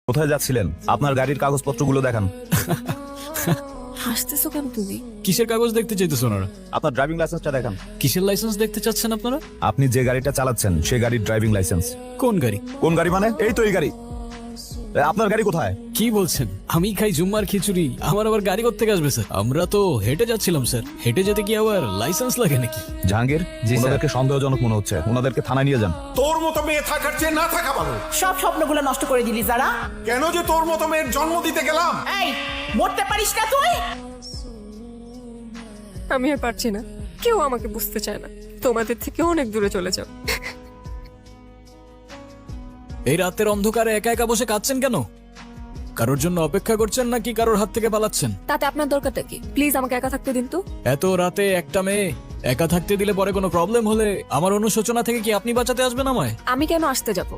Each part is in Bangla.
কোথায় যাচ্ছিলেন? আপনার গাড়ির কাগজপত্রগুলো দেখান। হাসতেছো কেন তুমি? কিসের কাগজ দেখতে চাইতেছো ওনারা? আপনার ড্রাইভিং লাইসেন্সটা দেখান। কিসের লাইসেন্স দেখতে চাচ্ছেন আপনারা? আপনি যে গাড়িটা চালাচ্ছেন সেই গাড়ির ড্রাইভিং লাইসেন্স। কোন গাড়ি? কোন গাড়ি মানে? এই তো এই গাড়ি। আপনার গাড়ি কোথায়? কি বলছেন? আমি খাই জুম্মার খিচুড়ি, আমার আবার গাড়ি করতে আসবে স্যার? আমরা তো হেঁটে যাচ্ছিলাম স্যার। হেঁটে যেতে কি আবার লাইসেন্স লাগে নাকি? জাহাঙ্গীর, ওনাদেরকে সন্দেহজনক মনে হচ্ছে, ওনাদেরকে থানায় নিয়ে যান। তোর মতো মেয়ে থাকার চেয়ে না থাকা ভালো। সব স্বপ্নগুলো নষ্ট করে দিলি যারা। কেন যে তোর মতো মেয়ের জন্ম দিতে গেলাম? এই মরতে পারিস না তুই? আমি আর পারছি না, কেউ আমাকে বুঝতে চায় না। তোমাদের থেকে অনেক দূরে চলে যাও। এই রাতের অন্ধকারে একা একা বসে কাঁদছেন কেন? কারোর জন্য অপেক্ষা করছেন নাকি কারোর হাত থেকে পালাচ্ছেন? তাতে আপনার দরকারটা কি? প্লিজ আমাকে একা থাকতে দিন তো। এত রাতে একটা মেয়ে একা থাকতে দিলে পরে কোনো প্রবলেম হলে আমার অনুশোচনা থেকে কি আপনি বাঁচাতে আসবেন আমায়? আমি কেন আসতে যাব?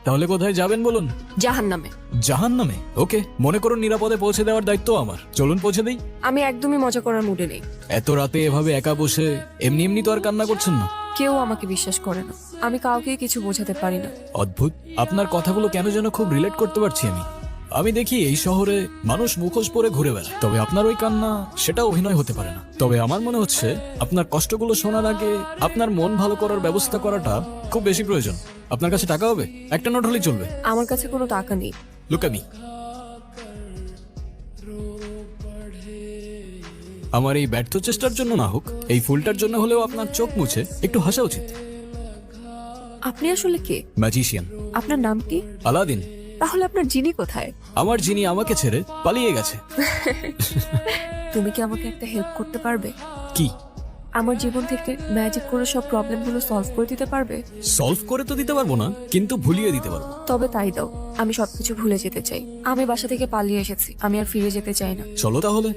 তাহলে কোথায় যাবেন বলুন? জাহান্নামে। জাহান্নামে? ওকে, মনে করুন নিরাপদে পৌঁছে দেওয়ার দায়িত্ব আমার। চলুন পৌঁছে দেই। আমি একদমই মজা করার মুডে নেই। এত রাতে এভাবে একা বসে এমনি এমনি তো আর কান্না করছেন না। কেউ আমাকে বিশ্বাস করে না, আমি কাউকে কিছু বোঝাতে পারি না। অদ্ভুত, আপনার কথাগুলো কেন যেন খুব রিলেট করতে পারছি আমি দেখি এই শহরে মানুষ মুখোশ পরে ঘুরে বেড়ায়, তবে আপনার ওই কান্না সেটা অভিনয় হতে পারে না। তবে আমার মনে হচ্ছে আপনার কষ্টগুলো শোনার আগে আপনার মন ভালো করার ব্যবস্থা করাটা খুব বেশি প্রয়োজন। আপনার কাছে টাকা হবে? একটা নোট হলেই চলবে। আমার কাছে কোনো টাকা নেই। Look at me. আমার এই ব্যর্থ চেষ্টার জন্য না হোক, এই ফুলটার জন্য হলেও আপনার চোখ মুছে একটু হাসা উচিত। আপনি আসলে কে? ম্যাজিশিয়ান। আপনার নাম কি? আলাদিন। তাহলে আপনার জিনি কোথায়? আমার যিনি আমাকে ছেড়ে পালিয়ে গেছে। তুমি কি আমাকে একটা হেল্প করতে পারবে? কি? আমার জীবন থেকে ম্যাজিক করে সব প্রবলেমগুলো সলভ করে দিতে পারবে? সলভ করে তো দিতে পারবো না, কিন্তু ভুলিয়ে দিতে পারবো। তবে তাই দাও, আমি সবকিছু ভুলে যেতে চাই। আমি বাসা থেকে পালিয়ে এসেছি, আমি আর ফিরে যেতে চাই না। চলো তাহলে।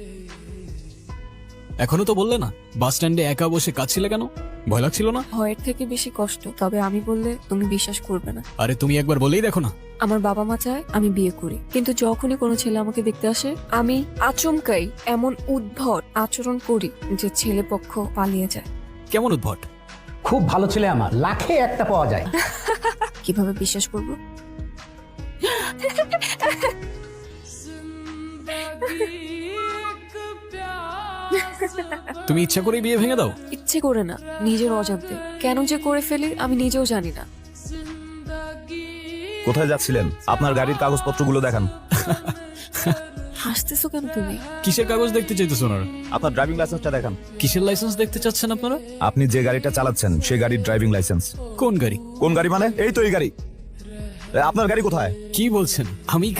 এখনো তো বললে না বাস স্ট্যান্ডে একা বসে কাঁদছিলে কেন? ভয় লাগছিল না? ভয়ের থেকে বেশি কষ্ট, তবে আমি বললে তুমি বিশ্বাস করবে না। আরে তুমি একবার বলেই দেখো না। আমার বাবা মা চায় আমি বিয়ে করি, কিন্তু যখনই কোনো ছেলে আমাকে দেখতে আসে আমি আচমকাই এমন উদ্ভট আচরণ করি যে ছেলে পক্ষ পালিয়ে যায়। কেমন উদ্ভট? খুব ভালো ছেলে আমার, লাখে একটা পাওয়া যায়। কিভাবে বিশ্বাস করব? তুমি ইচ্ছা করে বিয়ে ভেঙে দাও? ইচ্ছে করে না, নিজের অজান্তে। কেন যে করে ফেলি আমি নিজেও জানি না। কোথায় যাচ্ছিলেন? আপনার গাড়ির কাগজপত্রগুলো দেখান। হাসতেছো কেন তুমি? কিসের কাগজ দেখতে চাইতেছো ওনারা? আপনার ড্রাইভিং লাইসেন্সটা দেখান। কিসের লাইসেন্স দেখতে চাচ্ছেন আপনারা? আপনি যে গাড়িটা চালাচ্ছেন সেই গাড়ির ড্রাইভিং লাইসেন্স। কোন গাড়ি? কোন গাড়ি মানে? এই তো এই গাড়ি। আপনার গাড়ি কোথায়? কি বলছেন? আমি